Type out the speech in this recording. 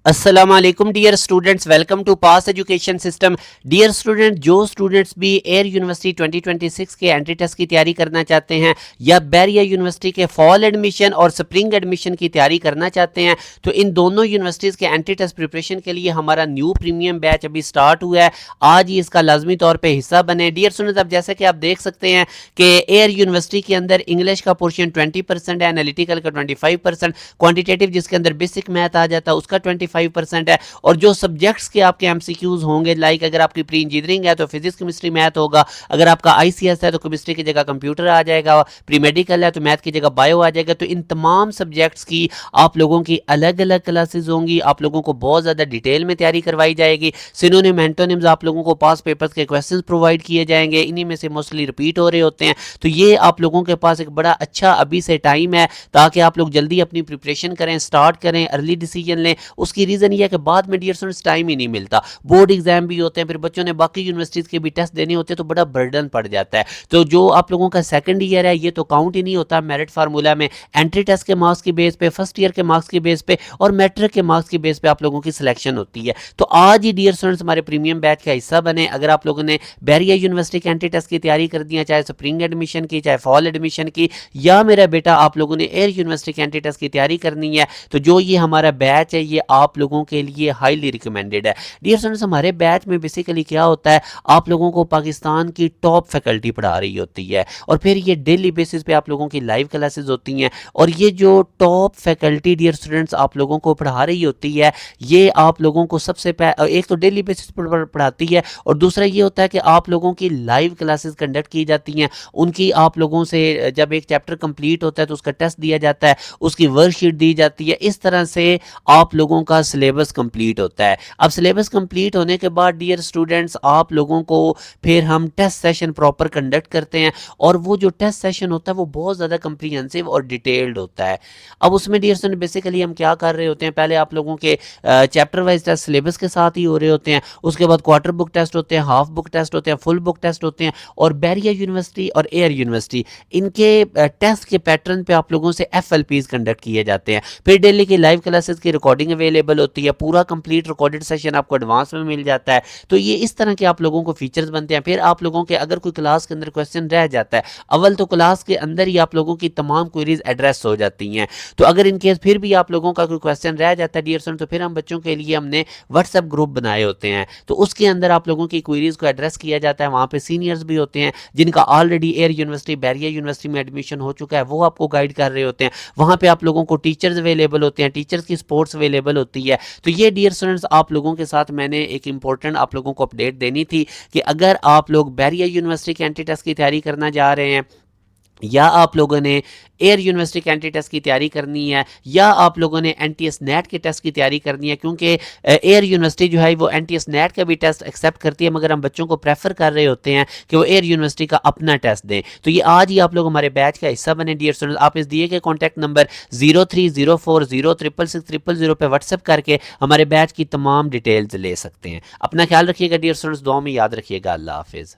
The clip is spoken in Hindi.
अस्सलाम वालेकुम dear students, welcome to pass education system. Dear student, जो स्टूडेंट्स भी एयर यूनिवर्सिटी 2026 के एंट्री टेस्ट की तैयारी करना चाहते हैं या बैरिया यूनिवर्सिटी के फॉल एडमिशन और स्प्रिंग एडमिशन की तैयारी करना चाहते हैं, तो इन दोनों यूनिवर्सिटीज़ के एंट्री टेस्ट प्रिपरेशन के लिए हमारा न्यू प्रीमियम बैच अभी स्टार्ट हुआ है। आज ही इसका लाजमी तौर पर हिस्सा बने। डियर स्टूडेंट्स, अब जैसे कि आप देख सकते हैं कि एयर यूनिवर्सिटी के अंदर इंग्लिश का पोर्शन 20% है, एनालिटिकल का 25%, क्वान्टिटेटिव जिसके अंदर बेसिक मैथ आ जाता है उसका 25% है, और जो सब्जेक्ट्स के आपके एमसीक्यूज होंगे, लाइक अगर आपकी प्री इंजीनियरिंग है तो फिजिक्स केमिस्ट्री मैथ होगा, अगर आपका आईसीएस है तो केमिस्ट्री की जगह कंप्यूटर आ जाएगा, प्री मेडिकल है तो मैथ की जगह बायो आ जाएगा। तो इन तमाम सब्जेक्ट्स की आप लोगों की अलग अलग क्लासेस होंगी, आप लोगों को बहुत ज़्यादा डिटेल में तैयारी करवाई जाएगी। सिनोनिम एंटोनिम्स आप लोगों को पास पेपर्स के क्वेश्चंस प्रोवाइड किए जाएंगे, इन्हीं में से मोस्टली रिपीट हो रहे होते हैं। तो ये आप लोगों के पास एक बड़ा अच्छा अभी से टाइम है ताकि आप लोग जल्दी अपनी प्रिपरेशन करें, स्टार्ट करें, अर्ली डिसीजन लें। उसकी रीज़न ये है कि बाद में डियर स्टूडेंट्स टाइम ही नहीं मिलता, बोर्ड एग्जाम भी होते हैं, फिर बच्चों ने बाकी यूनिवर्सिटीज़ के भी टेस्ट देने होते हैं, तो बड़ा बर्डन पड़ जाता है। तो जो आप लोगों का सेकंड ईयर है ये तो काउंट ही नहीं होता मेरिट फार्मूला में। एंट्री टेस्ट के मार्क्स की बेस पे, फर्स्ट ईयर के मार्क्स की बेस पे और मैट्रिक के मार्क्स की बेस पे आप लोगों की सिलेक्शन होती है। तो आज ही डियर स्टूडेंट्स हमारे प्रीमियम बैच का हिस्सा बने। अगर आप लोगों ने बैरिया यूनिवर्सिटी के एंट्री टेस्ट की तैयारी कर दी है, चाहे स्प्रिंग एडमिशन की, चाहे फॉल एडमिशन की, या मेरा बेटा आप लोगों ने एयर यूनिवर्सिटी के एंट्री टेस्ट की तैयारी करनी है, तो जो ये हमारा बैच है ये आप लोगों के लिए हाईली रिकमेंडेड है। डियर स्टूडेंट्स, हमारे बैच में बेसिकली क्या होता है, आप लोगों को पाकिस्तान की टॉप फैकल्टी पढ़ा रही होती है, और फिर ये डेली बेसिस पे आप लोगों की लाइव क्लासेस होती हैं। और ये जो टॉप फैकल्टी डियर स्टूडेंट्स आप लोगों को पढ़ा रही होती है, ये आप लोगों को सबसे एक तो डेली बेसिस पर पढ़ाती है, और दूसरा ये होता है कि आप लोगों की लाइव क्लासेस कंडक्ट की जाती हैं। उनकी आप लोगों से जब एक चैप्टर कंप्लीट होता है तो उसका टेस्ट दिया जाता है, उसकी वर्कशीट दी जाती है, इस तरह से आप लोगों का सिलेबस कंप्लीट होता है। अब सिलेबस कंप्लीट होने के बाद डियर स्टूडेंट्स आप लोगों को फिर हम टेस्ट सेशन प्रॉपर कंडक्ट करते हैं, और वो जो टेस्ट सेशन होता है वो बहुत ज़्यादा कंप्रीहेंसिव और डिटेल्ड होता है। अब उसमें डियर स्टूडेंट बेसिकली हम क्या कर रहे होते हैं, पहले आप लोगों के चैप्टर वाइज टेस्ट सिलेबस के साथ ही हो रहे होते हैं, उसके बाद क्वार्टर बुक टेस्ट होते हैं, हाफ बुक टेस्ट होते हैं, फुल बुक टेस्ट होते हैं। और बैरिया यूनिवर्सिटी और एयर यूनिवर्सिटी इनके टेस्ट के पैटर्न पे आप लोगों से FLPs कंडक्ट किए जाते हैं। फिर डेली की लाइव क्लासेस की रिकॉर्डिंग अवेलेबल होती है, पूरा कंप्लीट रिकॉर्डेड सेशन आपको एडवांस में मिल जाता है। तो ये इस तरह के आप लोगों को फीचर्स बनते हैं। फिर आप लोगों के अगर कोई क्लास के अंदर क्वेश्चन रह जाता है, अव्वल तो क्लास के अंदर ही आप लोगों की तमाम क्वेरीज एड्रेस हो जाती हैं। तो अगर इन केस फिर भी आप लोगों का कोई क्वेश्चन रह जाता है डियर स्टूडेंट, तो फिर हम बच्चों के लिए हमने व्हाट्सएप ग्रुप बनाए होते हैं, तो उसके अंदर आप लोगों की क्वेरीज को एड्रेस किया जाता है। वहाँ पे सीनियर्स भी होते हैं जिनका already Air University, Bahria university में एडमिशन हो चुका है, वो आपको गाइड कर रहे होते हैं। वहाँ पे आप लोगों को टीचर्स अवेलेबल होते हैं, टीचर्स की सपोर्ट्स अवेलेबल होती है। तो ये डियर स्टूडेंट्स आप लोगों के साथ मैंने एक इंपॉर्टेंट आप लोगों को अपडेट देनी थी कि अगर आप लोग बैरिया यूनिवर्सिटी के एंट्री टेस्ट की तैयारी करना जा रहे हैं, या आप लोगों ने एयर यूनिवर्सिटी के एंट्री टेस्ट की तैयारी करनी है, या आप लोगों ने NTS नेट के टेस्ट की तैयारी करनी है, क्योंकि एयर यूनिवर्सिटी जो है वो NTS नेट का भी टेस्ट एक्सेप्ट करती है, मगर हम बच्चों को प्रेफर कर रहे होते हैं कि वो एयर यूनिवर्सिटी का अपना टेस्ट दें। तो ये आज ही आप लोग हमारे बैच का हिस्सा बने डियर स्टूडेंट्स। आप इस दिए गए कॉन्टैक्ट नंबर 0304066600 पे व्हाट्सएप करके हमारे बैच की तमाम डिटेल्स ले सकते हैं। अपना ख्याल रखिएगा डियर स्टूडेंट्स, दुआ में याद रखिएगा। अल्लाह हाफिज़।